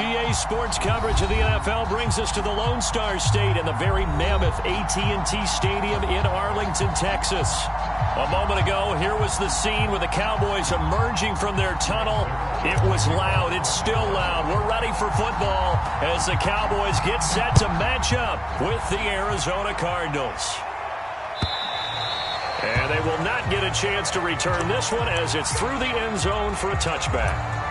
EA Sports coverage of the NFL brings us to the Lone Star State and the very mammoth AT&T Stadium in Arlington, Texas. A moment ago, here was the scene with the Cowboys emerging from their tunnel. It was loud. It's still loud. We're ready for football as the Cowboys get set to match up with the Arizona Cardinals. And they will not get a chance to return this one as it's through the end zone for a touchback.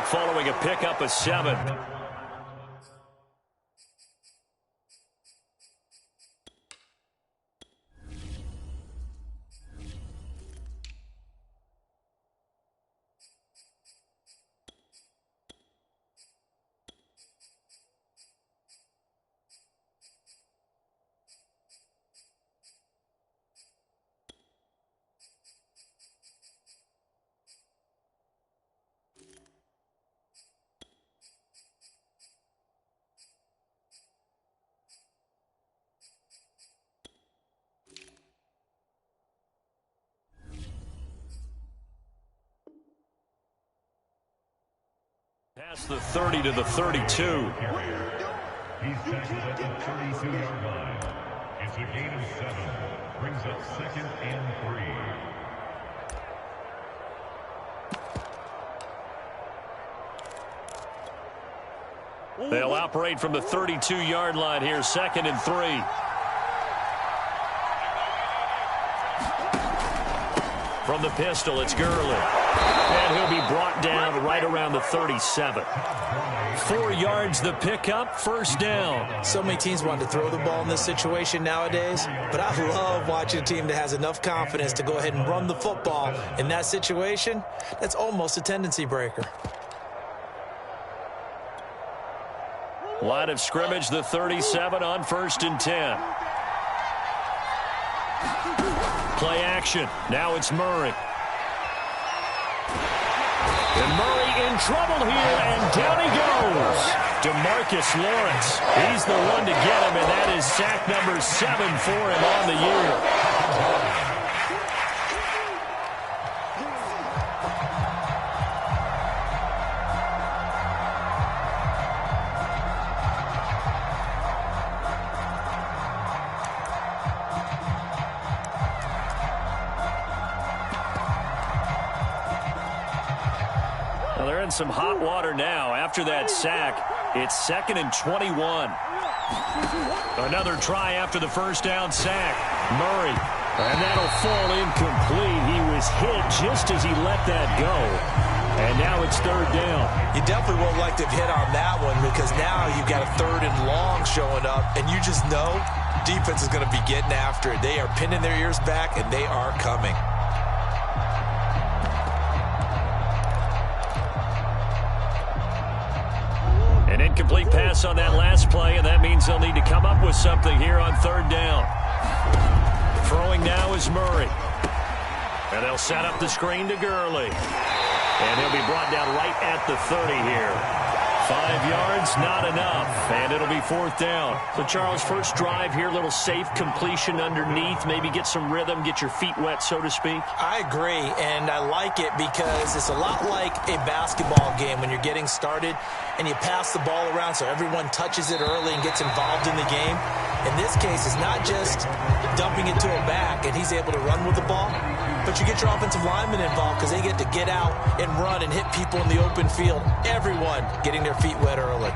Following a pickup of 7. Past the 30 to the 32. He's tackled at the 32-yard line. It's a gain of 7. Brings up 2nd and 3. They'll operate from the 32-yard line here, 2nd and 3. From the pistol, it's Gurley. And he'll be brought down right around the 37. 4 yards the pickup, first down. So many teams want to throw the ball in this situation nowadays, but I love watching a team that has enough confidence to go ahead and run the football. In that situation, that's almost a tendency breaker. Line of scrimmage, the 37 on 1st and 10. Play action. Now it's Murray. And Murray in trouble here, and down he goes. DeMarcus Lawrence. He's the one to get him, and that is sack number 7 for him on the year. They're in some hot water now. After that sack, it's 2nd and 21. Another try after the first down sack. Murray, and that'll fall incomplete. He was hit just as he let that go. And now it's 3rd down. You definitely won't like to hit on that one because now you've got a 3rd and long showing up, and you just know defense is going to be getting after it. They are pinning their ears back, and they are coming. An incomplete pass on that last play, and that means they'll need to come up with something here on 3rd down. Throwing now is Murray. And they'll set up the screen to Gurley. And he'll be brought down right at the 30 here. 5 yards, not enough, and it'll be 4th down. So, Charles, first drive here, little safe completion underneath, maybe get some rhythm, get your feet wet, so to speak. I agree, and I like it because it's a lot like a basketball game when you're getting started and you pass the ball around so everyone touches it early and gets involved in the game. In this case, it's not just dumping it to a back and he's able to run with the ball, but you get your offensive linemen involved because they get to get out and run and hit people in the open field. Everyone getting their feet wet early.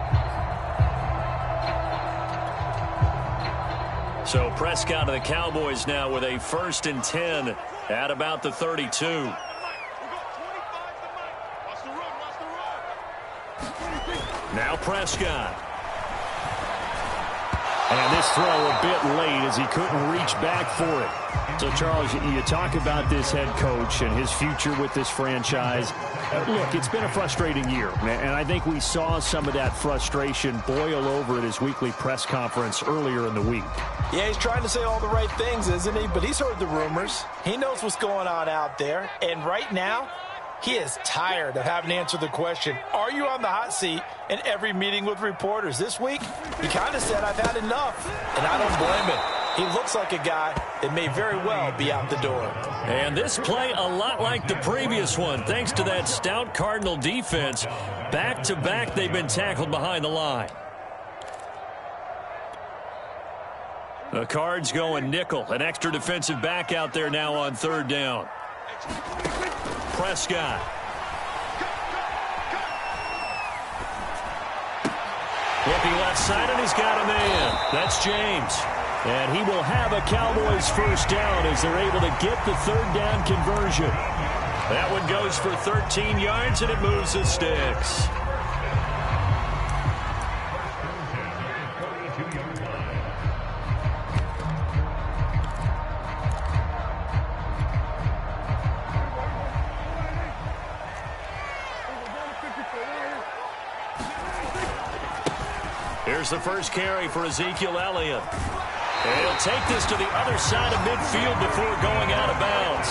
So Prescott and the Cowboys now with a 1st and 10 at about the 32. Now Prescott. And this throw a bit late as he couldn't reach back for it. So, Charles, you talk about this head coach and his future with this franchise. Look, it's been a frustrating year, and I think we saw some of that frustration boil over at his weekly press conference earlier in the week. Yeah, he's trying to say all the right things, isn't he? But he's heard the rumors. He knows what's going on out there. And right now, he is tired of having to answer the question, are you on the hot seat, in every meeting with reporters. This week, he kind of said, I've had enough. And I don't blame him. He looks like a guy that may very well be out the door. And this play a lot like the previous one, thanks to that stout Cardinal defense. Back-to-back, they've been tackled behind the line. The Cards going nickel. An extra defensive back out there now on third down. Prescott. Looking left side, and he's got a man. That's James. And he will have a Cowboys first down as they're able to get the third down conversion. That one goes for 13 yards, and it moves the sticks. Here's the first carry for Ezekiel Elliott. And he'll take this to the other side of midfield before going out of bounds.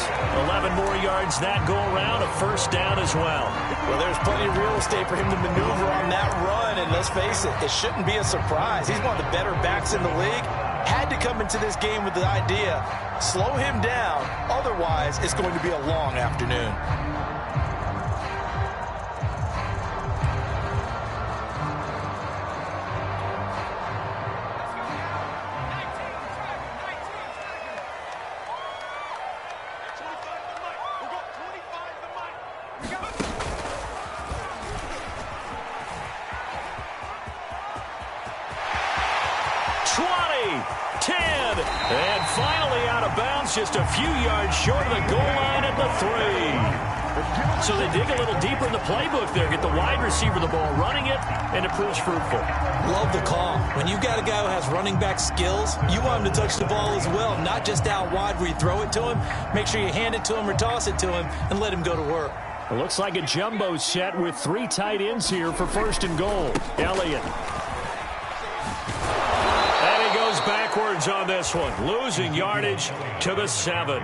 11 more yards that go around, a first down as well. Well, there's plenty of real estate for him to maneuver on that run, and let's face it, it shouldn't be a surprise. He's one of the better backs in the league. Had to come into this game with the idea, slow him down, otherwise it's going to be a long afternoon. Just a few yards short of the goal line at the 3. So they dig a little deeper in the playbook there, get the wide receiver the ball, running it, and it proves fruitful. Love the call. When you've got a guy who has running back skills, you want him to touch the ball as well, not just out wide where you throw it to him. Make sure you hand it to him or toss it to him and let him go to work. It looks like a jumbo set with 3 tight ends here for first and goal. Elliott. Backwards on this one, losing yardage to the 7.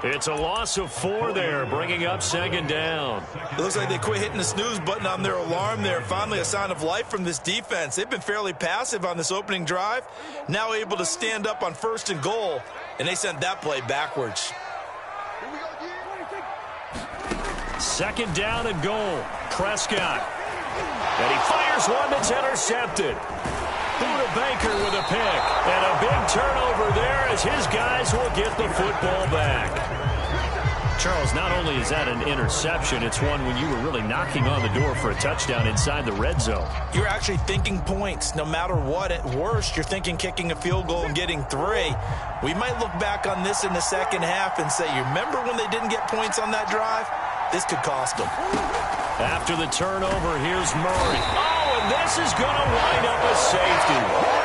It's a loss of 4 there, bringing up second down. It looks like they quit hitting the snooze button on their alarm there. Finally a sign of life from this defense. They've been fairly passive on this opening drive. Now able to stand up on first and goal, and they sent that play backwards. Second down and goal. Prescott. And he fires one that's intercepted. Buda Baker with a pick, and a big turnover there as his guys will get the football back. Charles, not only is that an interception, it's one when you were really knocking on the door for a touchdown inside the red zone. You're actually thinking points. No matter what, at worst, you're thinking kicking a field goal and getting 3. We might look back on this in the second half and say, you remember when they didn't get points on that drive? This could cost them. After the turnover, here's Murray. Oh, and this is going to wind up a safety.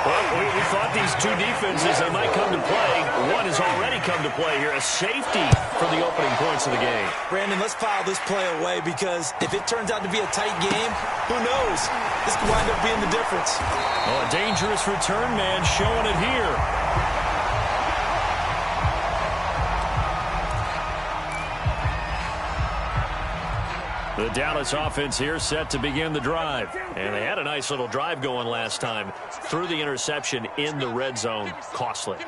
Well, we thought these two defenses, they might come to play. One has already come to play here. A safety for the opening points of the game. Brandon, let's file this play away because if it turns out to be a tight game, who knows? This could wind up being the difference. Oh, a dangerous return man showing it here. The Dallas offense here set to begin the drive. And they had a nice little drive going last time. Threw the interception in the red zone. Costly.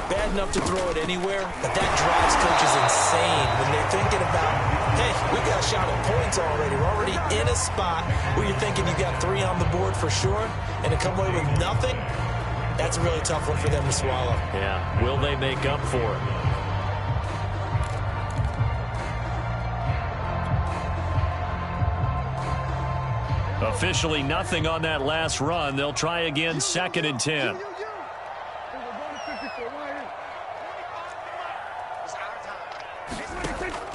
Bad enough to throw it anywhere, but that drive coach is insane when they're thinking about, hey, we got a shot at points already. We're already in a spot where you're thinking you got 3 on the board for sure, and to come away with nothing, that's a really tough one for them to swallow. Yeah, will they make up for it? Officially nothing on that last run. They'll try again, 2nd and 10.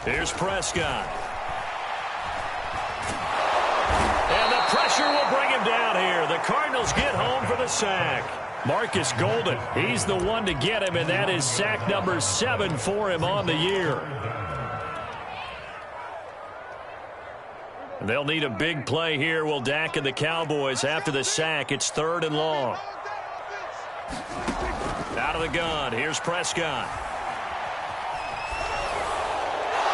Here's Prescott. And the pressure will bring him down here. The Cardinals get home for the sack. Marcus Golden, he's the one to get him, and that is sack number 7 for him on the year. They'll need a big play here, will Dak and the Cowboys. After the sack, it's 3rd and long. Out of the gun, here's Prescott.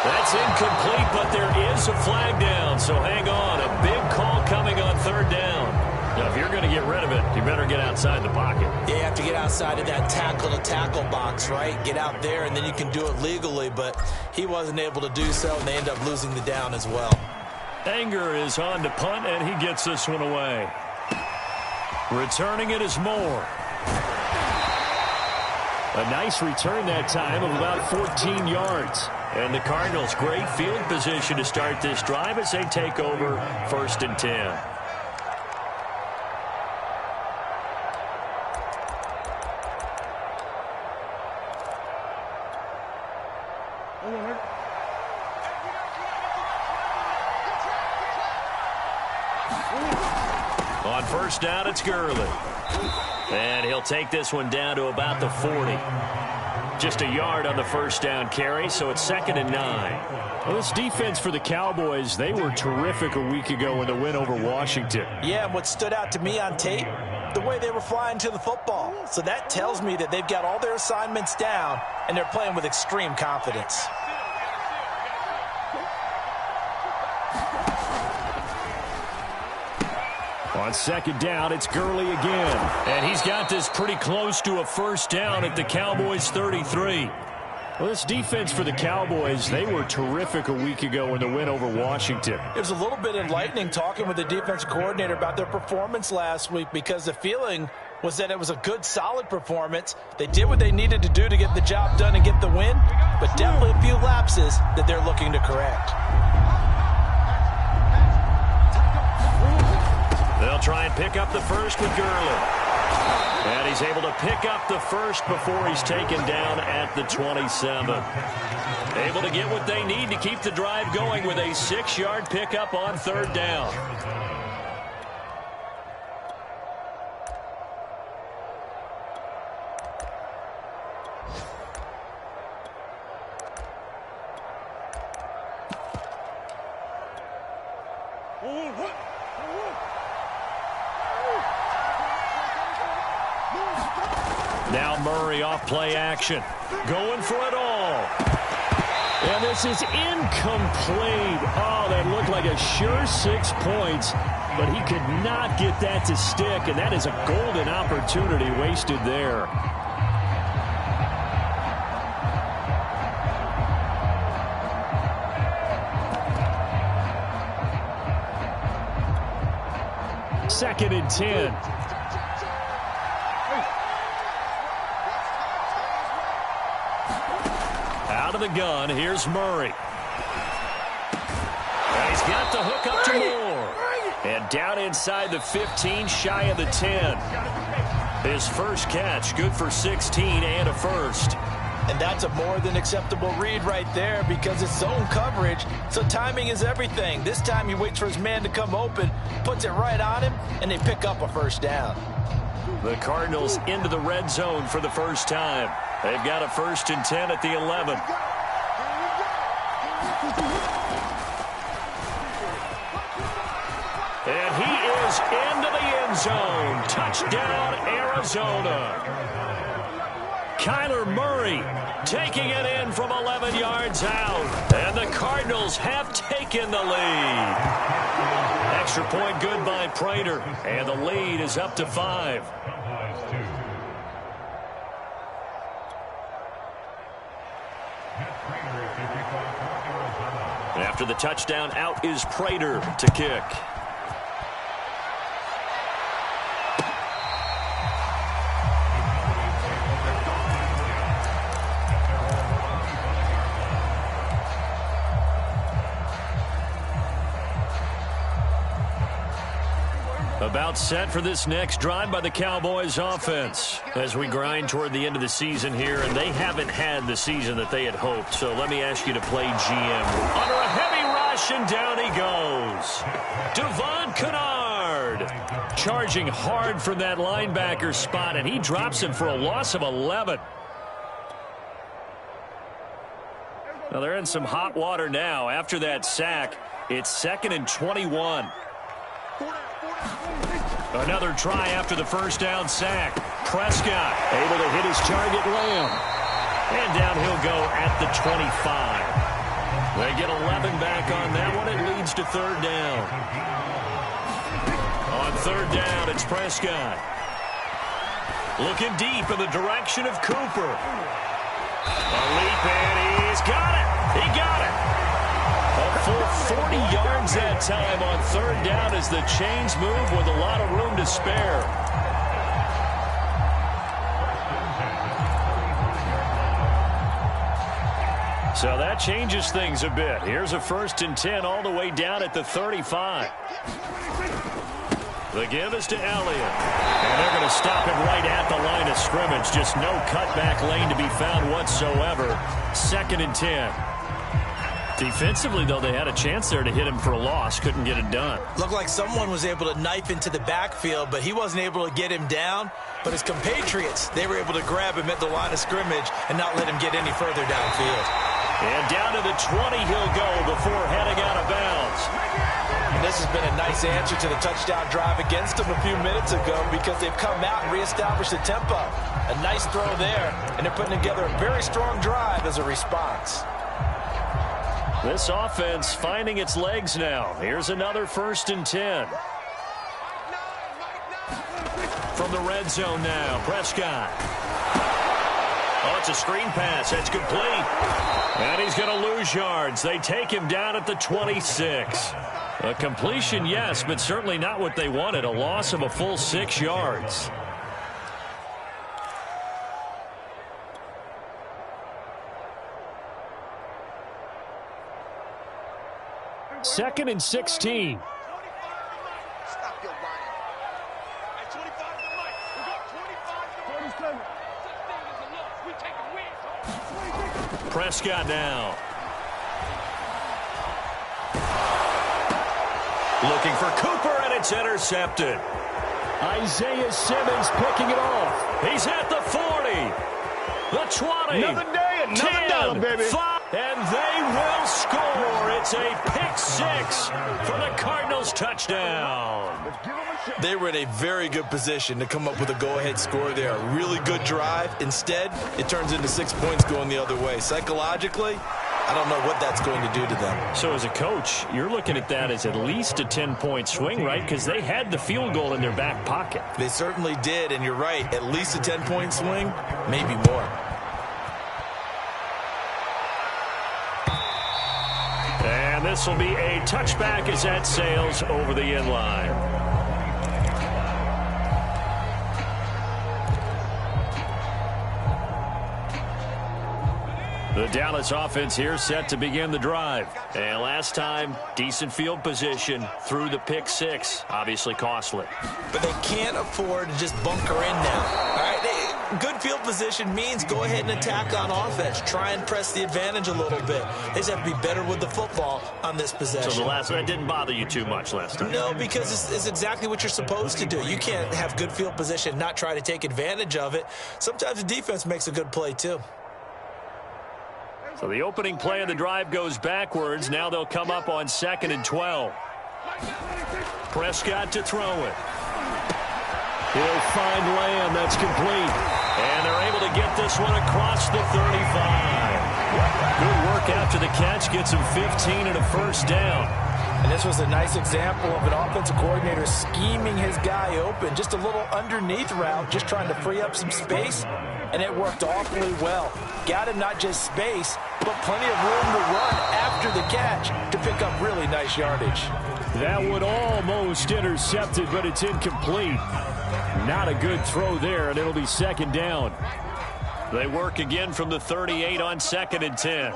That's incomplete, but there is a flag down, so hang on. A big call coming on 3rd down. Now, if you're going to get rid of it, you better get outside the pocket. Yeah, you have to get outside of that tackle-to-tackle box, right? Get out there, and then you can do it legally, but he wasn't able to do so, and they end up losing the down as well. Anger is on to punt, and he gets this one away. Returning it is Moore. A nice return that time of about 14 yards. And the Cardinals, great field position to start this drive as they take over 1st and 10. On 1st down, it's Gurley. And he'll take this one down to about the 40. Just a yard on the 1st down carry, so it's 2nd and 9. Well, this defense for the Cowboys, they were terrific a week ago in the win over Washington. Yeah, and what stood out to me on tape, the way they were flying to the football. So that tells me that they've got all their assignments down, and they're playing with extreme confidence. On 2nd down, it's Gurley again. And he's got this pretty close to a 1st down at the Cowboys' 33. Well, this defense for the Cowboys, they were terrific a week ago in the win over Washington. It was a little bit enlightening talking with the defensive coordinator about their performance last week, because the feeling was that it was a good, solid performance. They did what they needed to do to get the job done and get the win, but definitely a few lapses that they're looking to correct. They'll try and pick up the 1st with Gurley. And he's able to pick up the 1st before he's taken down at the 27. Able to get what they need to keep the drive going with a 6-yard pickup on 3rd down. Now Murray off play action. Going for it all. And this is incomplete. Oh, that looked like a sure 6 points, but he could not get that to stick, and that is a golden opportunity wasted there. Second and 10. Out of the gun, here's Murray. And he's got the hook up to Moore. And down inside the 15, shy of the 10. His first catch, good for 16 and a 1st. And that's a more than acceptable read right there, because it's zone coverage, so timing is everything. This time he waits for his man to come open, puts it right on him, and they pick up a 1st down. The Cardinals into the red zone for the first time. They've got a 1st and 10 at the 11. And he is into the end zone. Touchdown, Arizona. Kyler Murray taking it in from 11 yards out. And the Cardinals have taken the lead. Extra point good by Prater. And the lead is up to 5. After the touchdown, out is Prater to kick. About set for this next drive by the Cowboys offense as we grind toward the end of the season here, and they haven't had the season that they had hoped. So let me ask you to play GM. Under a heavy rush, and down he goes. Devon Kennard. Charging hard from that linebacker spot, and he drops him for a loss of 11. Now they're in some hot water now. After that sack, it's 2nd and 21. Another try after the first down sack. Prescott able to hit his target, Lamb. And down he'll go at the 25. They get 11 back on that one. It leads to 3rd down. On 3rd down, it's Prescott. Looking deep in the direction of Cooper. A leap, and he's got it. He got it. A full 40 yards that time on 3rd down as the chains move with a lot of room to spare. So that changes things a bit. Here's a 1st and 10 all the way down at the 35. The give is to Elliott. And they're going to stop him right at the line of scrimmage. Just no cutback lane to be found whatsoever. 2nd and 10. Defensively, though, they had a chance there to hit him for a loss. Couldn't get it done. Looked like someone was able to knife into the backfield, but he wasn't able to get him down. But his compatriots, they were able to grab him at the line of scrimmage and not let him get any further downfield. And down to the 20 he'll go before heading out of bounds. And this has been a nice answer to the touchdown drive against them a few minutes ago because they've come out and reestablished the tempo. A nice throw there, and they're putting together a very strong drive as a response. This offense finding its legs now. Here's another 1st and 10. From the red zone now, Prescott. Oh, it's a screen pass. That's complete. And he's going to lose yards. They take him down at the 26. A completion, yes, but certainly not what they wanted. A loss of a full 6 yards. Second and 16. Prescott now. Looking for Cooper, and it's intercepted. Isaiah Simmons picking it off. He's at the 40. The 20. Another day, another dollar, baby. 5, and they will score. It's a pick 6 for the Cardinals touchdown. They were in a very good position to come up with a go-ahead score there. A really good drive. Instead, it turns into 6 points going the other way. Psychologically, I don't know what that's going to do to them. So as a coach, you're looking at that as at least a 10-point swing, right? Because they had the field goal in their back pocket. They certainly did, and you're right. At least a 10-point swing, maybe more. And this will be a touchback as that sails over the end line. The Dallas offense here set to begin the drive. And last time, decent field position through the pick 6. Obviously costly. But they can't afford to just bunker in now. All right, good field position means go ahead and attack on offense. Try and press the advantage a little bit. They just have to be better with the football on this possession. So the last one didn't bother you too much last time? No, because it's exactly what you're supposed to do. You can't have good field position and not try to take advantage of it. Sometimes the defense makes a good play, too. So the opening play of the drive goes backwards. Now they'll come up on 2nd and 12. Prescott to throw it. He'll find Lamb. That's complete. And they're able to get this one across the 35. Good work after the catch. Gets him 15 and a first down. And this was a nice example of an offensive coordinator scheming his guy open. Just a little underneath route, just trying to free up some space. And it worked awfully well. Got him not just space, but plenty of room to run after the catch to pick up really nice yardage. That one almost intercepted, but it's incomplete. Not a good throw there, and it'll be 2nd down. They work again from the 38 on 2nd and 10.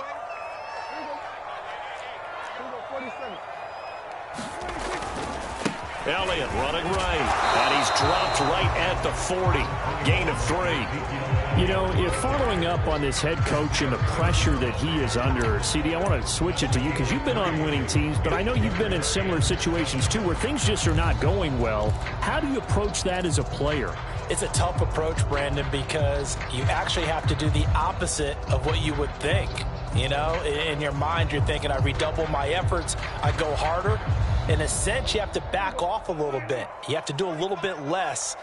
Elliott running right, and he's dropped right at the 40. Gain of 3. You know, if following up on this head coach and the pressure that he is under, CD, I want to switch it to you because you've been on winning teams, but I know you've been in similar situations too where things just are not going well. How do you approach that as a player? It's a tough approach, Brandon, because you actually have to do the opposite of what you would think. You know, in your mind, you're thinking, I redouble my efforts, I go harder. In a sense, you have to back off a little bit. You have to do a little bit less.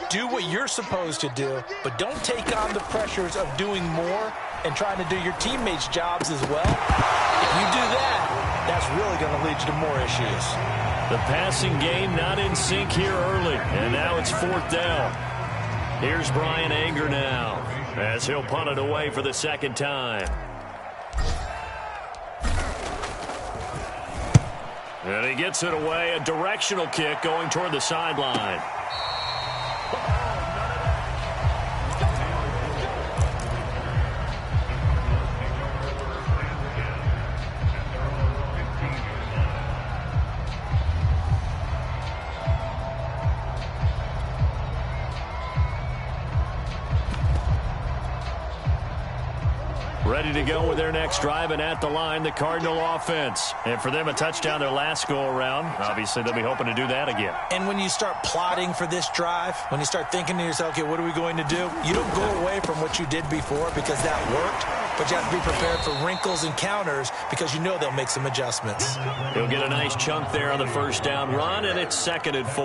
Do what you're supposed to do, but don't take on the pressures of doing more and trying to do your teammates' jobs as well. If you do that, that's really going to lead you to more issues. The passing game not in sync here early, and now it's 4th down. Here's Brian Anger now, as he'll punt it away for the 2nd time. And he gets it away, a directional kick going toward the sideline. Ready to go with their next drive, and at the line, the Cardinal offense. And for them, a touchdown their last go-around. Obviously, they'll be hoping to do that again. And when you start plotting for this drive, when you start thinking to yourself, okay, what are we going to do? You don't go away from what you did before because that worked, but you have to be prepared for wrinkles and counters because you know they'll make some adjustments. He'll get a nice chunk there on the 1st down run, and it's 2nd and 4.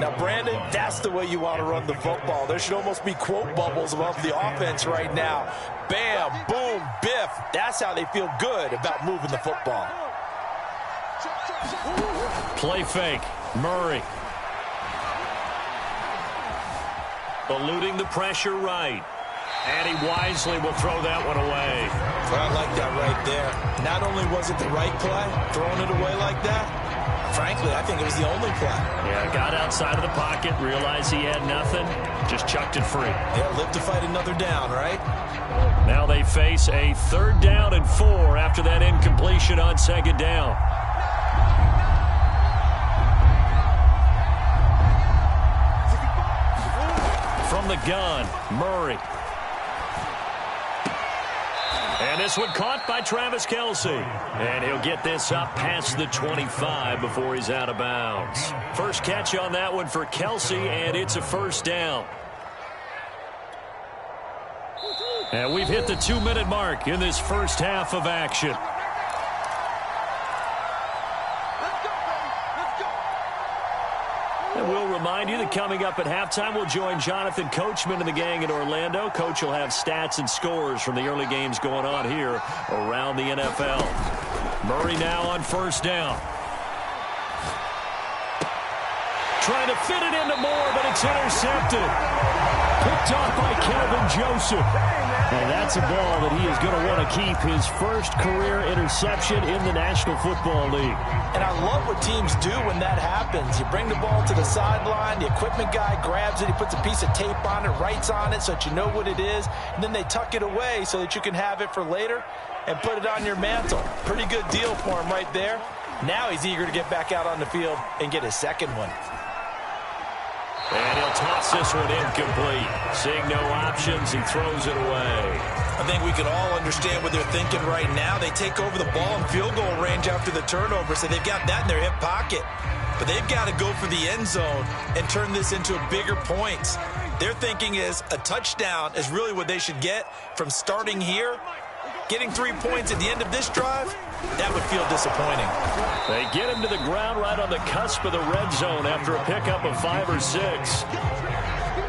Now, Brandon, that's the way you want to run the football. There should almost be quote bubbles above the offense right now. Bam, boom, biff. That's how they feel good about moving the football. Play fake. Murray. Eluding the pressure right. And he wisely will throw that one away. Well, I like that right there. Not only was it the right play, throwing it away like that, frankly, I think it was the only play. Yeah, got outside of the pocket, realized he had nothing, just chucked it free. Yeah, live to fight another down, right? Now they face a 3rd down and 4 after that incompletion on 2nd down. From the gun, Murray. And this one caught by Travis Kelce. And he'll get this up past the 25 before he's out of bounds. First catch on that one for Kelce, and it's a 1st down. And we've hit the 2-minute mark in this first half of action. And we'll remind you that coming up at halftime, we'll join Jonathan Coachman and the gang in Orlando. Coach will have stats and scores from the early games going on here around the NFL. Murray now on 1st down. Trying to fit it into Moore, but it's intercepted. Picked off by Kelvin Joseph. And that's a ball that he is going to want to keep, his first career interception in the National Football League. And I love what teams do when that happens. You bring the ball to the sideline, the equipment guy grabs it, he puts a piece of tape on it, writes on it so that you know what it is, and then they tuck it away so that you can have it for later and put it on your mantle. Pretty good deal for him right there. Now he's eager to get back out on the field and get his 2nd one. And he'll toss this one incomplete. Seeing no options, he throws it away. I think we can all understand what they're thinking right now. They take over the ball in field goal range after the turnover, so they've got that in their hip pocket. But they've got to go for the end zone and turn this into bigger points. Their thinking is a touchdown is really what they should get from starting here. Getting 3 points at the end of this drive, that would feel disappointing. They get him to the ground right on the cusp of the red zone after a pickup of 5 or 6.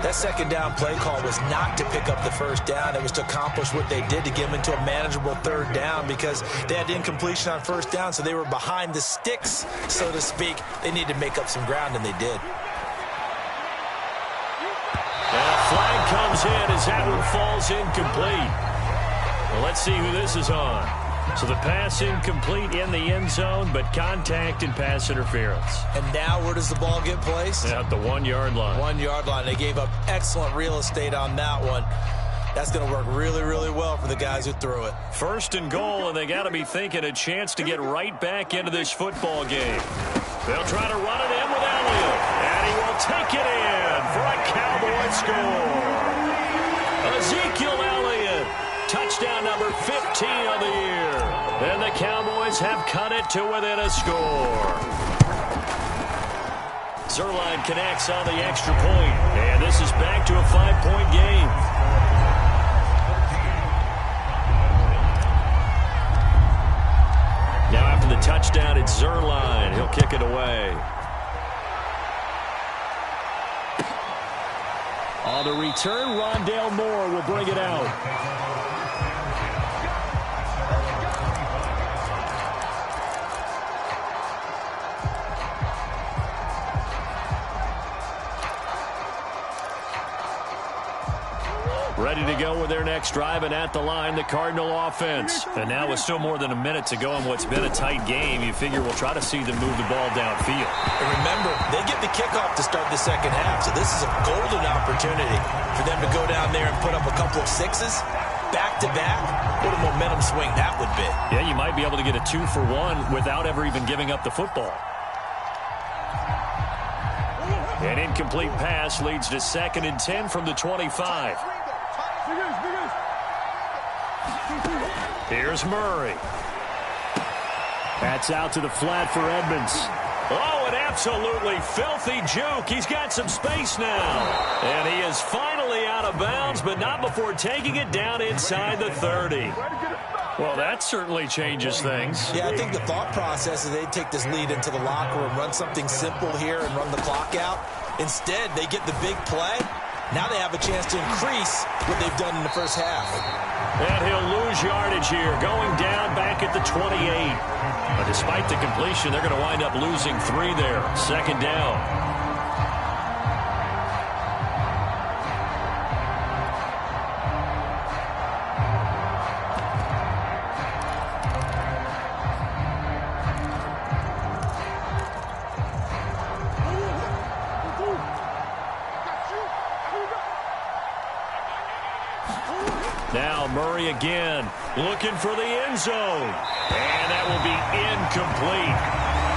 That 2nd down play call was not to pick up the 1st down. It was to accomplish what they did to get them into a manageable 3rd down because they had incompletion on 1st down, so they were behind the sticks, so to speak. They needed to make up some ground, and they did. And a flag comes in as that one falls incomplete. Well, let's see who this is on. So the pass incomplete in the end zone, but contact and pass interference. And now where does the ball get placed? At the 1-yard line. 1-yard line. They gave up excellent real estate on that one. That's going to work really, really well for the guys who threw it. 1st and goal, and they got to be thinking a chance to get right back into this football game. They'll try to run it in with Elliott. And he will take it in for a Cowboy score. Ezekiel Elliott, touchdown number 15 of the year. And the Cowboys have cut it to within a score. Zerline connects on the extra point. And this is back to a 5-point game. Now after the touchdown, it's Zerline. He'll kick it away. On the return, Rondale Moore will bring it out. Ready to go with their next drive, and at the line, the Cardinal offense. And now with still more than a minute to go in what's been a tight game, you figure we'll try to see them move the ball downfield. And remember, they get the kickoff to start the second half, so this is a golden opportunity for them to go down there and put up a couple of sixes back-to-back. What a momentum swing that would be. Yeah, you might be able to get a 2-for-1 without ever even giving up the football. An incomplete pass leads to 2nd and 10 from the 25. Here's Murray. That's out to the flat for Edmonds. Oh, an absolutely filthy juke. He's got some space now. And he is finally out of bounds, but not before taking it down inside the 30. Well, that certainly changes things. Yeah, I think the thought process is they take this lead into the locker room, run something simple here and run the clock out. Instead, they get the big play. Now they have a chance to increase what they've done in the first half. And he'll lose yardage here, going down back at the 28. But despite the completion, they're going to wind up losing 3 there. 2nd down. Now Murray again, looking for the end zone. And that will be incomplete.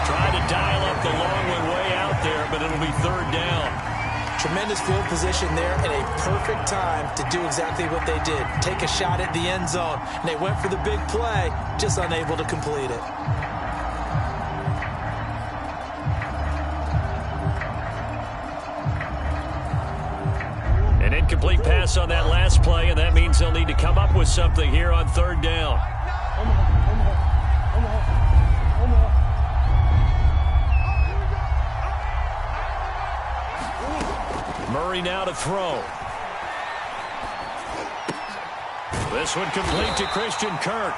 Trying to dial up the long one way out there, but it'll be 3rd down. Tremendous field position there and a perfect time to do exactly what they did. Take a shot at the end zone. And they went for the big play, just unable to complete it. Incomplete pass on that last play, and that means they'll need to come up with something here on 3rd down. Murray now to throw. This one complete to Christian Kirk.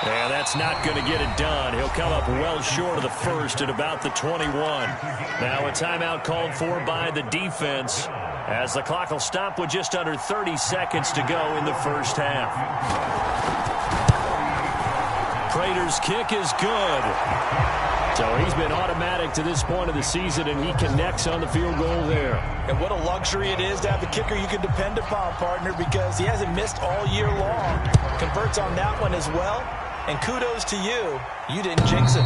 And that's not going to get it done. He'll come up well short of the first at about the 21. Now a timeout called for by the defense, as the clock will stop with just under 30 seconds to go in the first half. Prater's kick is good. So he's been automatic to this point of the season, and he connects on the field goal there. And what a luxury it is to have a kicker you can depend upon, partner, because he hasn't missed all year long. Converts on that one as well. And kudos to you. You didn't jinx it.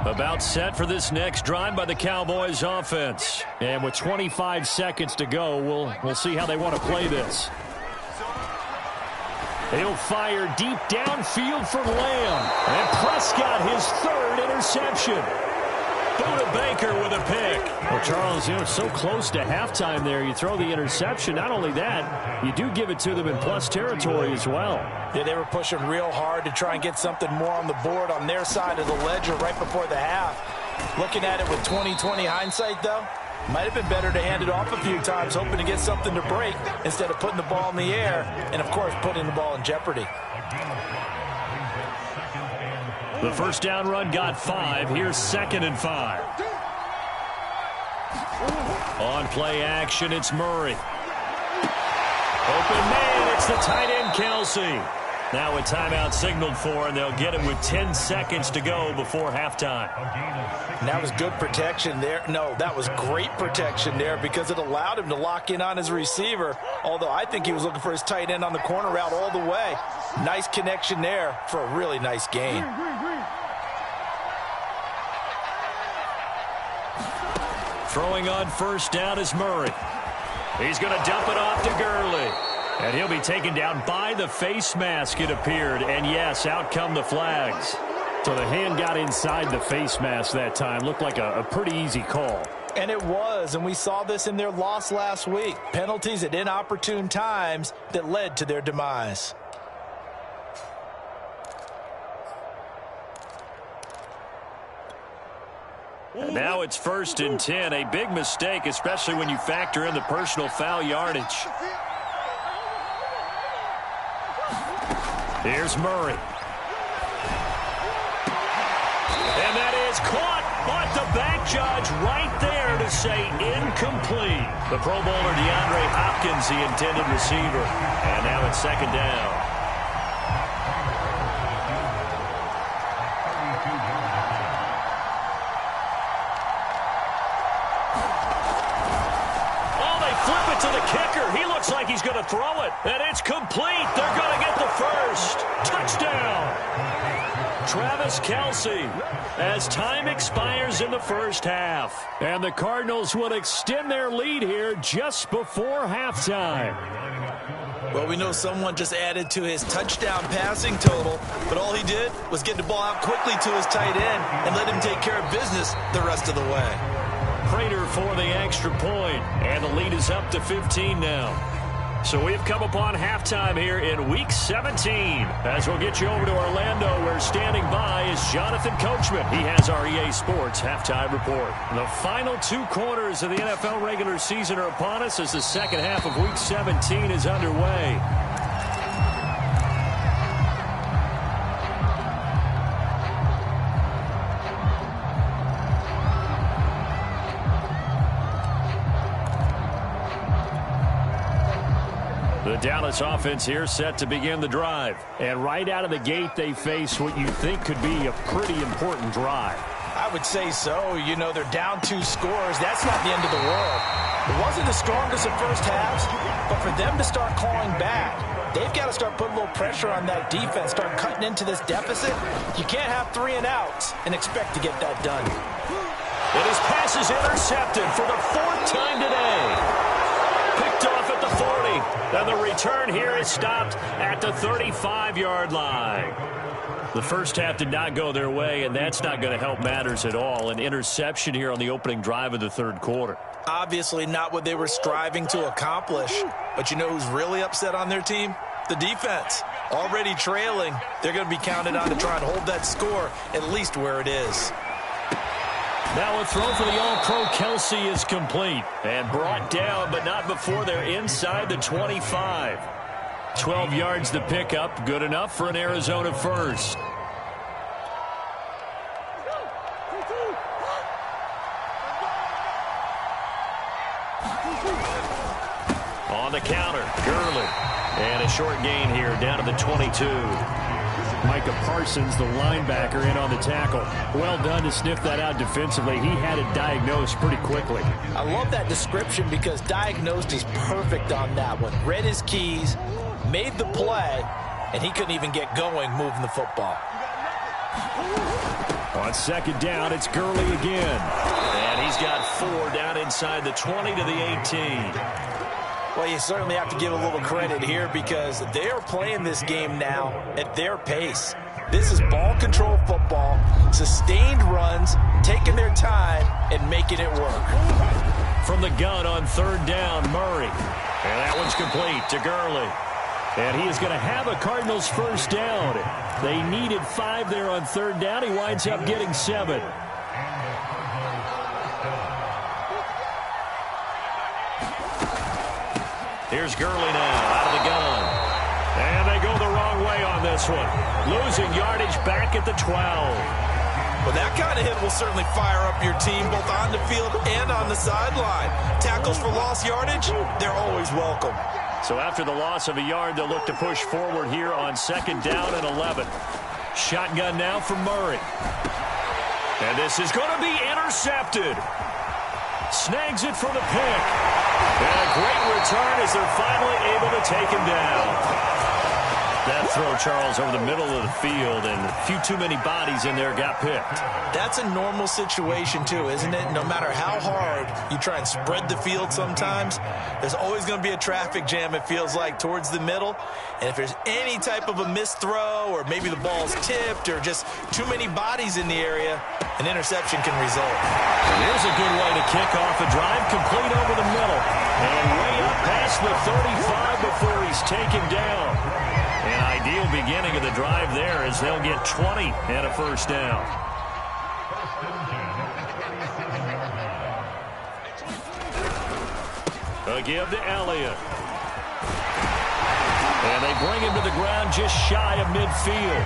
About set for this next drive by the Cowboys offense. And with 25 seconds to go, we'll see how they want to play this. He'll fire deep downfield for Lamb. And Prescott, his 3rd interception. Buda Baker with a pick. Well, Charles, so close to halftime there. You throw the interception. Not only that, you do give it to them in plus territory as well. Yeah, they were pushing real hard to try and get something more on the board on their side of the ledger right before the half. Looking at it with 20/20 hindsight, though, might have been better to hand it off a few times, hoping to get something to break instead of putting the ball in the air and, of course, putting the ball in jeopardy. The first down run got 5. Here's 2nd and 5. On play action, it's Murray. Open man, it's the tight end Kelsey. Now a timeout signaled for, and they'll get him with 10 seconds to go before halftime. And that was good protection there. No, that was great protection there because it allowed him to lock in on his receiver, although I think he was looking for his tight end on the corner route all the way. Nice connection there for a really nice gain. Throwing on first down is Murray. He's going to dump it off to Gurley. And he'll be taken down by the face mask, it appeared. And, yes, out come the flags. So the hand got inside the face mask that time. Looked like a pretty easy call. And it was, and we saw this in their loss last week. Penalties at inopportune times that led to their demise. And now it's 1st and 10. A big mistake, especially when you factor in the personal foul yardage. Here's Murray. And that is caught, but the back judge right there to say incomplete. The Pro Bowler DeAndre Hopkins, the intended receiver. And now it's 2nd down. To the kicker. He looks like he's going to throw it. And it's complete. They're going to get the first. Touchdown. Travis Kelce as time expires in the first half. And the Cardinals will extend their lead here just before halftime. Well, we know someone just added to his touchdown passing total, but all he did was get the ball out quickly to his tight end and let him take care of business the rest of the way. Prater for the extra point, and the lead is up to 15 now. So we've come upon halftime here in Week 17. As we'll get you over to Orlando, where standing by is Jonathan Coachman. He has our EA Sports halftime report. The final 2 quarters of the NFL regular season are upon us as the second half of Week 17 is underway. The Dallas offense here set to begin the drive. And right out of the gate, they face what you think could be a pretty important drive. I would say so. You know, they're down 2 scores. That's not the end of the world. It wasn't the strongest of first halves, but for them to start clawing back, they've got to start putting a little pressure on that defense, start cutting into this deficit. You can't have 3 and outs and expect to get that done. And his pass is intercepted for the 4th time today. Picked off at the 40. And the return here is stopped at the 35-yard line. The first half did not go their way, and that's not going to help matters at all. An interception here on the opening drive of the 3rd quarter. Obviously not what they were striving to accomplish. But you know who's really upset on their team? The defense. Already trailing. They're going to be counted on to try and hold that score at least where it is. Now a throw for the All-Pro Kelce is complete and brought down, but not before they're inside the 25. 12 yards to pick up, good enough for an Arizona first. On the counter, Gurley. And a short gain here down to the 22. Micah Parsons, the linebacker, in on the tackle. Well done to sniff that out defensively. He had it diagnosed pretty quickly. I love that description because diagnosed is perfect on that one. Read his keys, made the play, and he couldn't even get going moving the football. On 2nd down, it's Gurley again. And he's got 4 down inside the 20 to the 18. Well, you certainly have to give a little credit here because they are playing this game now at their pace. This is ball control football, sustained runs, taking their time and making it work. From the gun on 3rd down, Murray. And that one's complete to Gurley. And he is going to have a Cardinals first down. They needed 5 there on 3rd down. He winds up getting 7. Here's Gurley now out of the gun. And they go the wrong way on this one. Losing yardage back at the 12. Well, that kind of hit will certainly fire up your team both on the field and on the sideline. Tackles for lost yardage, they're always welcome. So after the loss of a yard, they'll look to push forward here on 2nd down and 11. Shotgun now for Murray. And this is going to be intercepted. Snags it for the pick. And a great return as they're finally able to take him down. That throw, Charles, over the middle of the field, and a few too many bodies in there got picked. That's a normal situation, too, isn't it? No matter how hard you try and spread the field sometimes, there's always going to be a traffic jam, it feels like, towards the middle. And if there's any type of a missed throw, or maybe the ball's tipped, or just too many bodies in the area, an interception can result. And here's a good way to kick off a drive, complete over the middle. And way up past the 35 before he's taken down. An ideal beginning of the drive there as they'll get 20 and a first down. A give to Elliott. And they bring him to the ground just shy of midfield.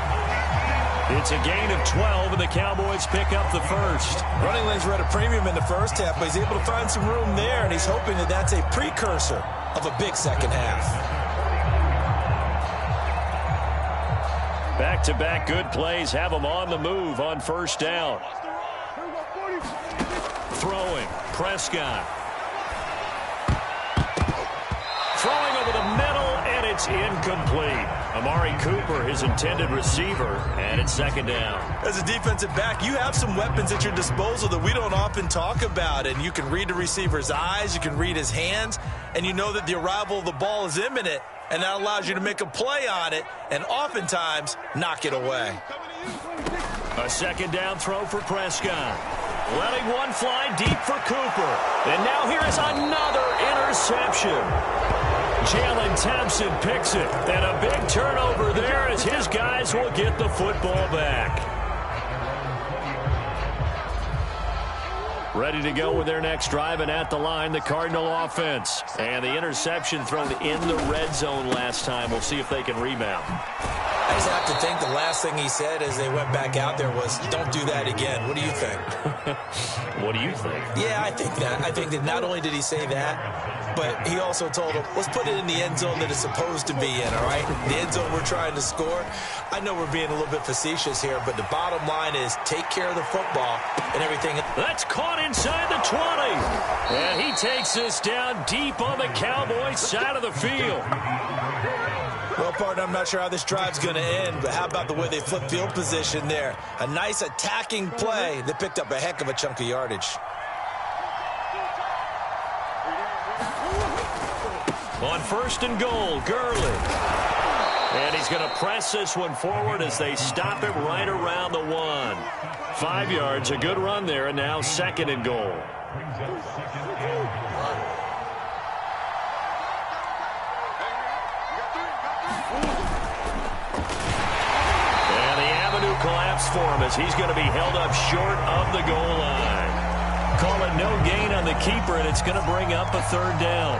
It's a gain of 12, and the Cowboys pick up the first. Running lanes were at a premium in the first half, but he's able to find some room there, and he's hoping that that's a precursor of a big second half. Back-to-back good plays have them on the move on first down. Throwing, Prescott. Throwing over the middle, and it's incomplete. Amari Cooper, his intended receiver, and it's 2nd down. As a defensive back, you have some weapons at your disposal that we don't often talk about, and you can read the receiver's eyes, you can read his hands, and you know that the arrival of the ball is imminent, and that allows you to make a play on it and oftentimes knock it away. A 2nd down throw for Prescott. Letting one fly deep for Cooper. And now here is another interception. Jalen Thompson picks it. And a big turnover there as his guys will get the football back. Ready to go with their next drive, and at the line, the Cardinal offense. And the interception thrown in the red zone last time. We'll see if they can rebound. I just have to think the last thing he said as they went back out there was, don't do that again. What do you think? What do you think? Yeah, I think that. I think that not only did he say that, but he also told him, let's put it in the end zone that it's supposed to be in, all right? The end zone we're trying to score. I know we're being a little bit facetious here, but the bottom line is take care of the football and everything. That's caught inside the 20. And he takes this down deep on the Cowboys side of the field. Well, partner, I'm not sure how this drive's going to end, but how about the way they flip field position there? A nice attacking play that picked up a heck of a chunk of yardage. On 1st and goal, Gurley. And he's going to press this one forward as they stop it right around the 1. 5 yards, a good run there, and now 2nd and goal. Collapse for him as he's going to be held up short of the goal line. Call it no gain on the keeper, and it's going to bring up a 3rd down.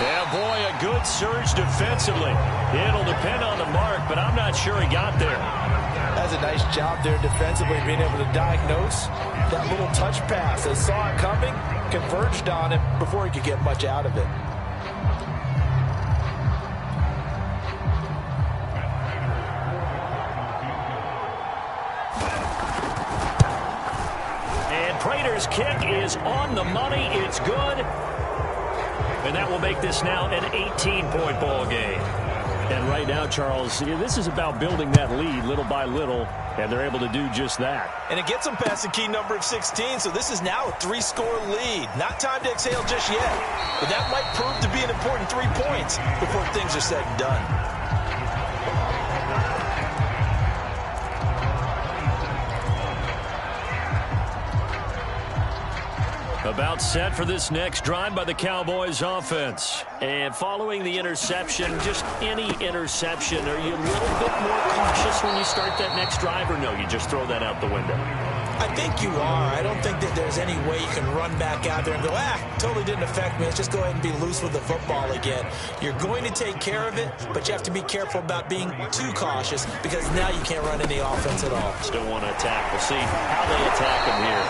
Yeah, boy, a good surge defensively. It'll depend on the mark, but I'm not sure he got there. That's a nice job there defensively, being able to diagnose that little touch pass. They saw it coming, converged on it before he could get much out of it. And Prater's kick is on the money. It's good. And that will make this now an 18-point ball game. And right now, Charles, this is about building that lead little by little, and they're able to do just that. And it gets them past the key number of 16, so this is now a 3-score lead. Not time to exhale just yet, but that might prove to be an important 3 points before things are said and done. About set for this next drive by the Cowboys offense. And following the interception, just any interception, are you a little bit more cautious when you start that next drive, or no, you just throw that out the window? I think you are. I don't think that there's any way you can run back out there and go, totally didn't affect me. Let's just go ahead and be loose with the football again. You're going to take care of it, but you have to be careful about being too cautious because now you can't run any offense at all. Still want to attack. We'll see how they attack him here.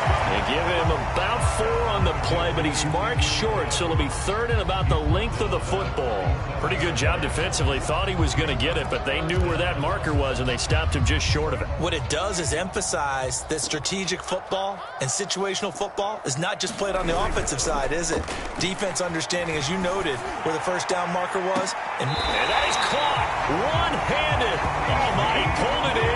They give him about 4 on the play, but he's marked short, so it'll be 3rd and about the length of the football. Pretty good job defensively. Thought he was going to get it, but they knew where that marker was, and they stopped him just short of it. What it does is emphasize that strategic football and situational football is not just played on the offensive side, is it? Defense understanding, as you noted, where the first down marker was. And that is caught one-handed. Oh, my, he pulled it in.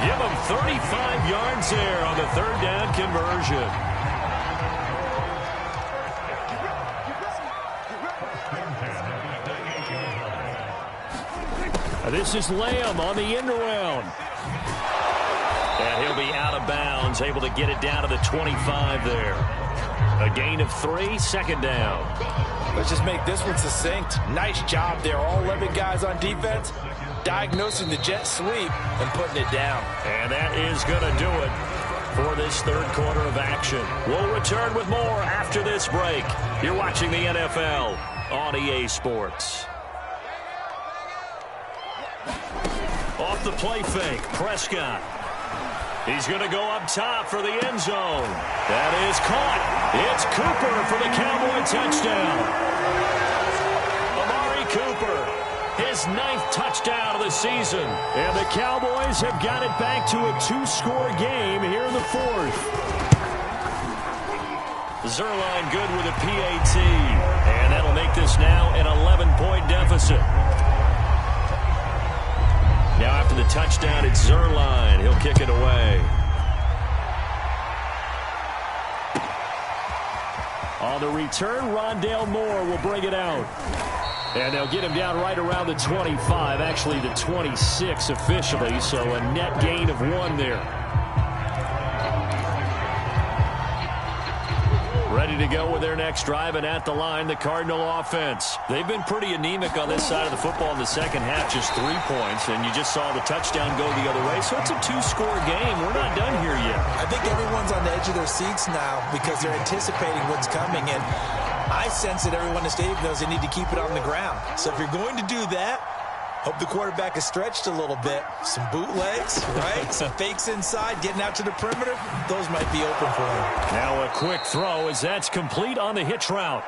Give him 35 yards there on the 3rd down conversion. This is Lamb on the end around. And he'll be out of bounds, able to get it down to the 25 there. A gain of 3, 2nd down. Let's just make this one succinct. Nice job there. All 11 guys on defense diagnosing the jet sweep and putting it down. And that is going to do it for this 3rd quarter of action. We'll return with more after this break. You're watching the NFL on EA Sports. Off the play fake, Prescott. He's going to go up top for the end zone. That is caught. It's Cooper for the Cowboy touchdown. Amari Cooper, his 9th touchdown of the season. And the Cowboys have got it back to a 2-score game here in the 4th. Zerline good with a PAT. And that'll make this now an 11-point deficit. Now after the touchdown, it's Zerline. He'll kick it away. On the return, Rondale Moore will bring it out. And they'll get him down right around the 25, actually the 26 officially, so a net gain of 1 there. Ready to go with their next drive, and at the line, the Cardinal offense. They've been pretty anemic on this side of the football in the second half, just 3 points, and you just saw the touchdown go the other way, so it's a 2-score game. We're not done here yet. I think everyone's on the edge of their seats now because they're anticipating what's coming, and I sense that everyone in the stadium knows they need to keep it on the ground. So if you're going to do that, hope the quarterback is stretched a little bit. Some bootlegs, right? Some fakes inside, getting out to the perimeter. Those might be open for him. Now a quick throw as that's complete on the hitch route.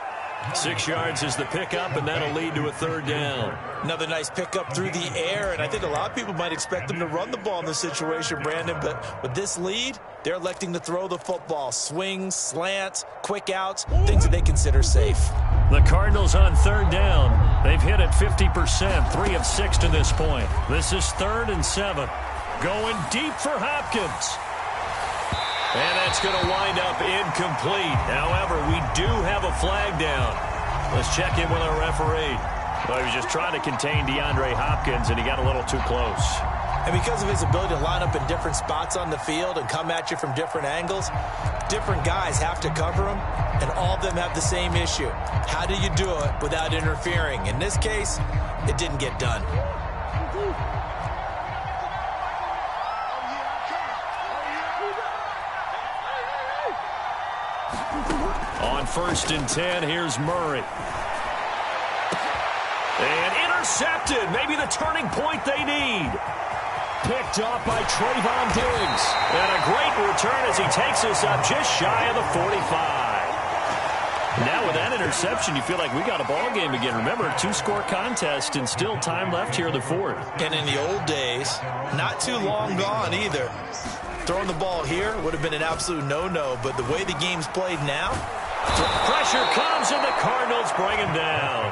6 yards is the pickup, and that'll lead to a 3rd down. Another nice pickup through the air, and I think a lot of people might expect them to run the ball in this situation, Brandon, but with this lead, they're electing to throw the football. Swings, slants, quick outs, things that they consider safe. The Cardinals on 3rd down. They've hit it 50%, 3 of 6 to this point. This is 3rd and 7. Going deep for Hopkins. And that's going to wind up incomplete. However, we do have a flag down. Let's check in with our referee. Well, he was just trying to contain DeAndre Hopkins, and he got a little too close. And because of his ability to line up in different spots on the field and come at you from different angles, different guys have to cover him, and all of them have the same issue. How do you do it without interfering? In this case, it didn't get done. On 1st and 10, here's Murray. And intercepted. Maybe the turning point they need. Picked off by Trayvon Diggs. And a great return as he takes us up just shy of the 45. Now with that interception, you feel like we got a ball game again. Remember, a 2-score contest and still time left here in the 4th. And in the old days, not too long gone either. Throwing the ball here would have been an absolute no-no, but the way the game's played now, pressure comes and the Cardinals bring him down.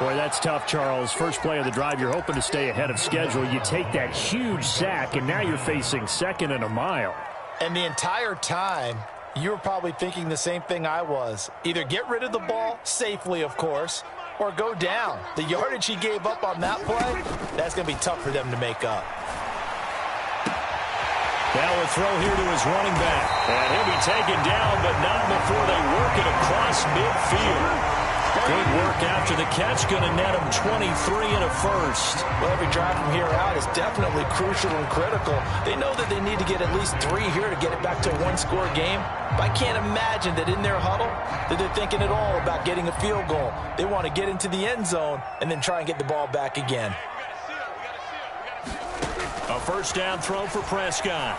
Boy, that's tough, Charles. First play of the drive, you're hoping to stay ahead of schedule. You take that huge sack, and now you're facing 2nd and a mile. And the entire time, you were probably thinking the same thing I was. Either get rid of the ball, safely, of course, or go down. The yardage he gave up on that play, that's going to be tough for them to make up. Now a throw here to his running back. And he'll be taken down, but not before they work it across midfield. Good work after the catch. Going to net him 23 and a first. Well, every drive from here out is definitely crucial and critical. They know that they need to get at least 3 here to get it back to a one-score game. But I can't imagine that in their huddle that they're thinking at all about getting a field goal. They want to get into the end zone and then try and get the ball back again. A first down throw for Prescott.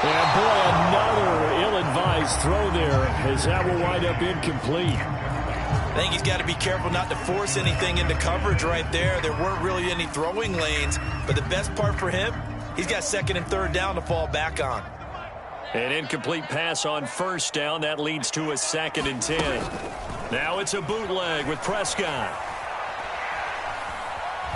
And boy, another ill-advised throw there, as that will wind up incomplete. I think he's got to be careful not to force anything into coverage right there. There weren't really any throwing lanes, but the best part for him, he's got 2nd and 3rd down to fall back on. An incomplete pass on first down. That leads to a 2nd and 10. Now it's a bootleg with Prescott.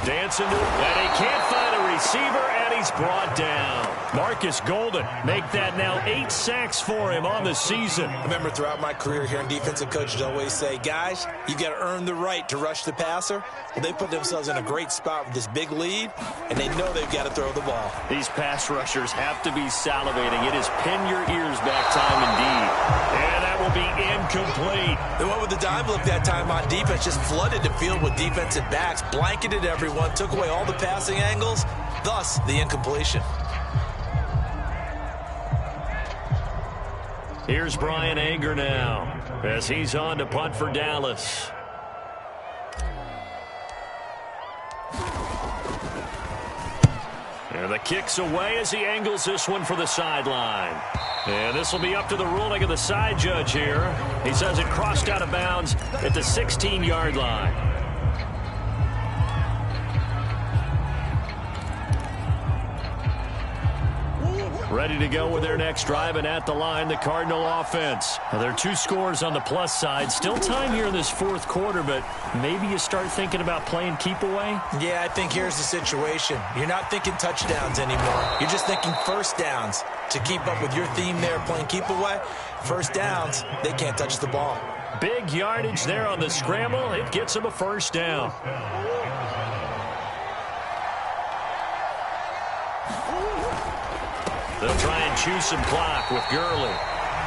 Dancing to it, and he can't find a receiver, and he's brought down. Marcus Golden make that now 8 sacks for him on the season. I remember throughout my career here in defensive coaches always say, guys, you got to earn the right to rush the passer. Well, they put themselves in a great spot with this big lead, and they know they've got to throw the ball. These pass rushers have to be salivating. It is pin your ears back time indeed. And that will be incomplete. The one with the dime look that time on defense just flooded the field with defensive backs, blanketed everyone, took away all the passing angles, thus the incompletion. Here's Brian Anger now as he's on to punt for Dallas. And the kick's away as he angles this one for the sideline. And this will be up to the ruling of the side judge here. He says it crossed out of bounds at the 16-yard line. Ready to go with their next drive, and at the line, the Cardinal offense. Now, there are 2 scores on the plus side. Still time here in this 4th quarter, but maybe you start thinking about playing keep away? Yeah, I think here's the situation. You're not thinking touchdowns anymore. You're just thinking first downs. To keep up with your theme there, playing keep away, first downs, they can't touch the ball. Big yardage there on the scramble. It gets him a first down. They'll try and chew some clock with Gurley.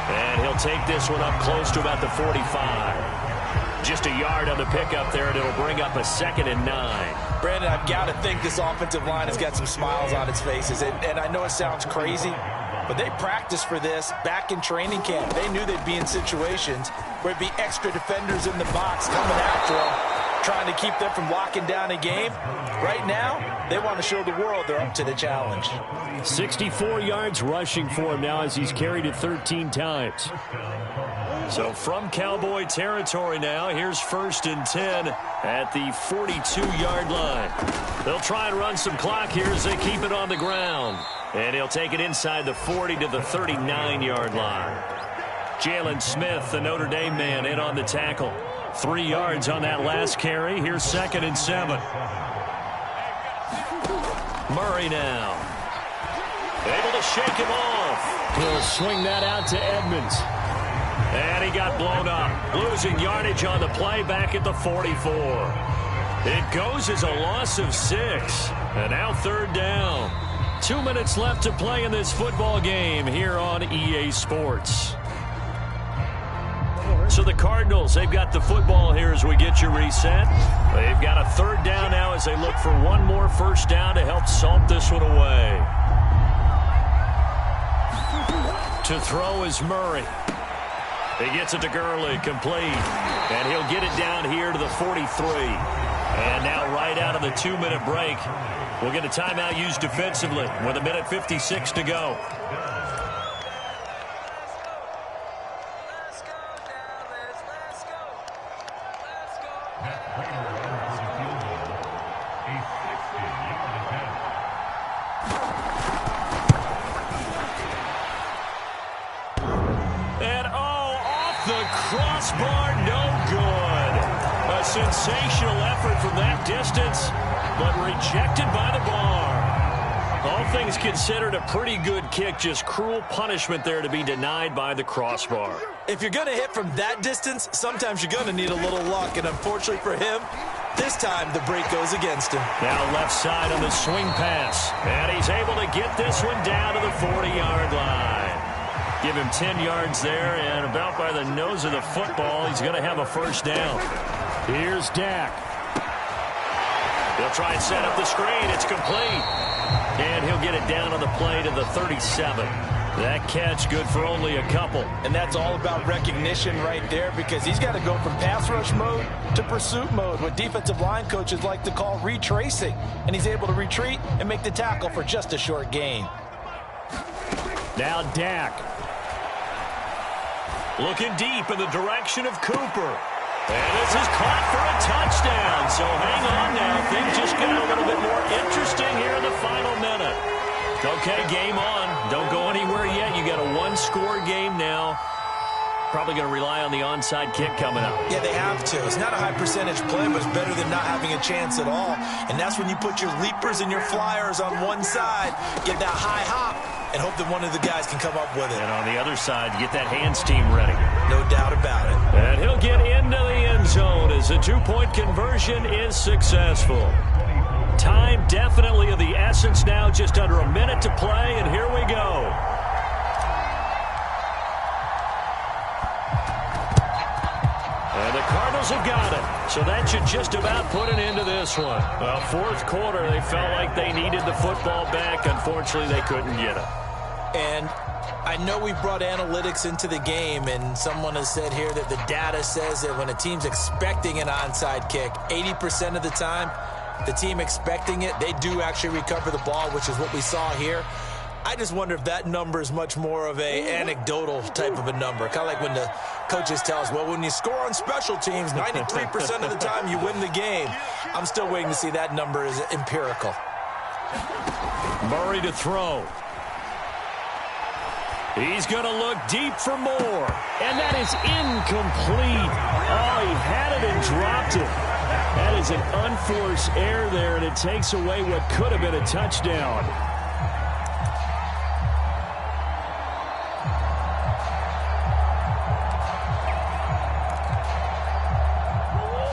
And he'll take this one up close to about the 45. Just a yard on the pickup there, and it'll bring up a 2nd and 9. Brandon, I've got to think this offensive line has got some smiles on its faces. And I know it sounds crazy, but they practiced for this back in training camp. They knew they'd be in situations where it'd be extra defenders in the box coming after them, trying to keep them from locking down a game. Right now, they want to show the world they're up to the challenge. 64 yards rushing for him now as he's carried it 13 times. So from Cowboy territory now, here's 1st and 10 at the 42-yard line. They'll try and run some clock here as they keep it on the ground. And he'll take it inside the 40 to the 39-yard line. Jalen Smith, the Notre Dame man, in on the tackle. 3 yards on that last carry. Here's 2nd and 7. Murray now. Able to shake him off. He'll swing that out to Edmonds. And he got blown up. Losing yardage on the play back at the 44. It goes as a loss of 6. And now 3rd down. 2 minutes left to play in this football game here on EA Sports. So the Cardinals, they've got the football here as we get you reset. They've got a 3rd down now as they look for one more first down to help salt this one away. To throw is Murray. He gets it to Gurley, complete. And he'll get it down here to the 43. And now right out of the 2-minute break, we'll get a timeout used defensively with 1:56 to go. Crossbar, no good. A sensational effort from that distance, but rejected by the bar. All things considered, a pretty good kick. Just cruel punishment there to be denied by the crossbar. If you're going to hit from that distance, sometimes you're going to need a little luck. And unfortunately for him, this time the break goes against him. Now left side on the swing pass. And he's able to get this one down to the 40-yard line. Give him 10 yards there, and about by the nose of the football, he's going to have a first down. Here's Dak. He'll try and set up the screen. It's complete. And he'll get it down on the play to the 37. That catch good for only a couple. And that's all about recognition right there, because he's got to go from pass rush mode to pursuit mode, what defensive line coaches like to call retracing. And he's able to retreat and make the tackle for just a short gain. Now Dak. Looking deep in the direction of Cooper. And this is caught for a touchdown. So hang on now. Things just got a little bit more interesting here in the final minute. Okay, game on. Don't go anywhere yet. You got a one-score game now. Probably going to rely on the onside kick coming up. Yeah, they have to. It's not a high-percentage play, but it's better than not having a chance at all. And that's when you put your leapers and your flyers on one side, get that high hop, and hope that one of the guys can come up with it. And on the other side, get that hands team ready. No doubt about it. And he'll get into the end zone as the two-point conversion is successful. Time definitely of the essence now, just under a minute to play, and here we go. And the Cardinals have got it. So that should just about put an end to this one. Well, fourth quarter, they felt like they needed the football back. Unfortunately, they couldn't get it. And I know we brought analytics into the game, and someone has said here that the data says that when a team's expecting an onside kick, 80% of the time, the team expecting it, they do actually recover the ball, which is what we saw here. I just wonder if that number is much more of a anecdotal type of a number. Kind of like when the coaches tell us, well, when you score on special teams, 93% of the time you win the game. I'm still waiting to see that number is empirical. Murray to throw. He's going to look deep for more. And that is incomplete. Oh, he had it and dropped it. That is an unforced error there, and it takes away what could have been a touchdown.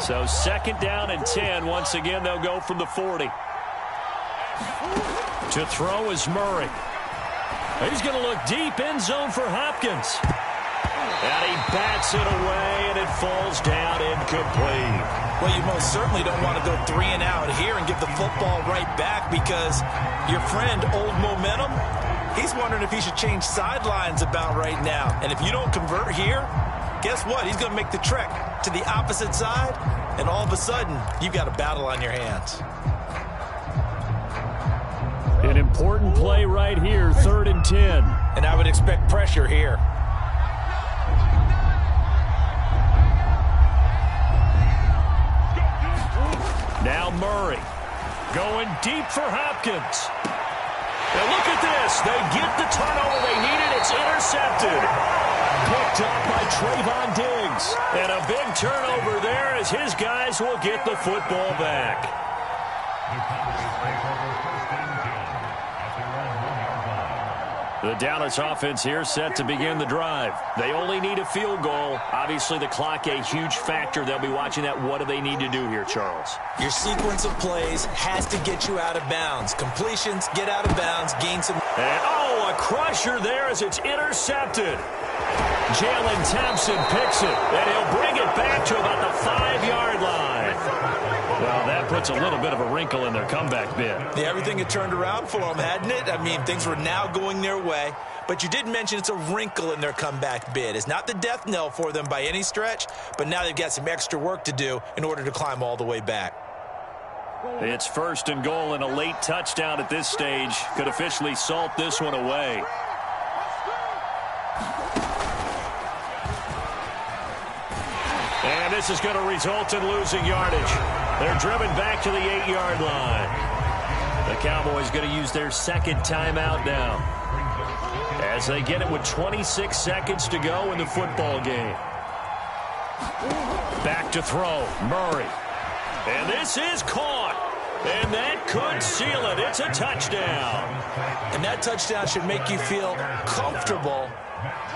So second down and 10. Once again, they'll go from the 40. To throw is Murray. He's going to look deep, end zone for Hopkins. And he bats it away, and it falls down incomplete. Well, you most certainly don't want to go 3 and out here and give the football right back, because your friend, Old Momentum, he's wondering if he should change sidelines about right now. And if you don't convert here, guess what? He's going to make the trek to the opposite side, and all of a sudden, you've got a battle on your hands. An important play right here, 3rd and 10. And I would expect pressure here. Now Murray going deep for Hopkins. Now look at this. They get the turnover they needed. It's intercepted. Picked up by Trayvon Diggs. And a big turnover there as his guys will get the football back. The Dallas offense here set to begin the drive. They only need a field goal. Obviously, the clock a huge factor. They'll be watching that. What do they need to do here, Charles? Your sequence of plays has to get you out of bounds. Completions, get out of bounds, gain some... And, oh, a crusher there as it's intercepted. Jalen Thompson picks it, and he'll bring it back to about the 5-yard line. Well, that puts a little bit of a wrinkle in their comeback bid. Yeah, everything had turned around for them, hadn't it? I mean, things were now going their way. But you did mention it's a wrinkle in their comeback bid. It's not the death knell for them by any stretch, but now they've got some extra work to do in order to climb all the way back. It's 1st and goal, and a late touchdown at this stage could officially salt this one away. And this is going to result in losing yardage. They're driven back to the 8-yard line. The Cowboys going to use their second timeout now, as they get it with 26 seconds to go in the football game. Back to throw, Murray. And this is caught. And that could seal it. It's a touchdown. And that touchdown should make you feel comfortable.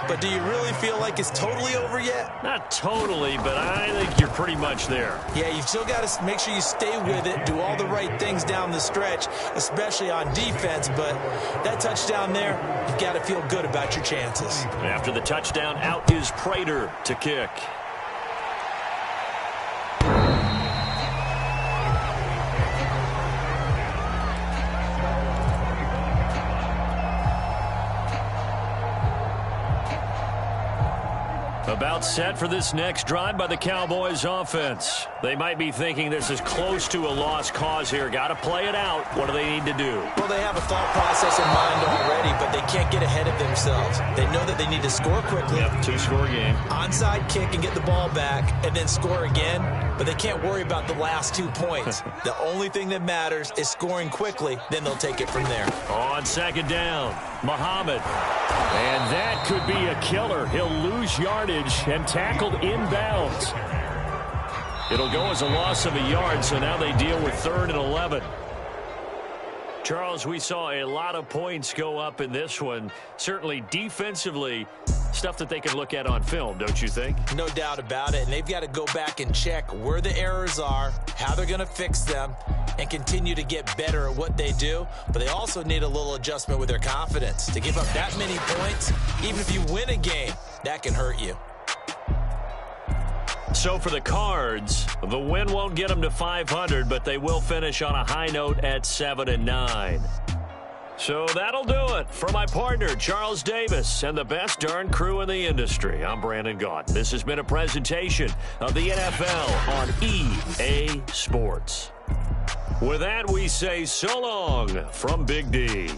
But do you really feel like it's totally over yet? Not totally, but I think you're pretty much there. Yeah, you've still got to make sure you stay with it, do all the right things down the stretch, especially on defense. But that touchdown there, you've got to feel good about your chances. After the touchdown, out is Prater to kick. About set for this next drive by the Cowboys offense. They might be thinking this is close to a lost cause here. Got to play it out. What do they need to do? Well, they have a thought process in mind already, but they can't get ahead of themselves. They know that they need to score quickly. Yep, two-score game. Onside kick and get the ball back and then score again, but they can't worry about the last 2 points. The only thing that matters is scoring quickly, then they'll take it from there. On second down, Muhammad. And that could be a killer. He'll lose yardage and tackled inbounds. It'll go as a loss of a yard, so now they deal with 3rd and 11. Charles, we saw a lot of points go up in this one. Certainly defensively, stuff that they can look at on film, don't you think? No doubt about it, and they've got to go back and check where the errors are, how they're going to fix them, and continue to get better at what they do. But they also need a little adjustment with their confidence. To give up that many points, even if you win a game, that can hurt you. So for the Cards, the win won't get them to 500, but they will finish on a high note at 7-9. So that'll do it. For my partner, Charles Davis, and the best darn crew in the industry, I'm Brandon Gaudin. This has been a presentation of the NFL on EA Sports. With that, we say so long from Big D.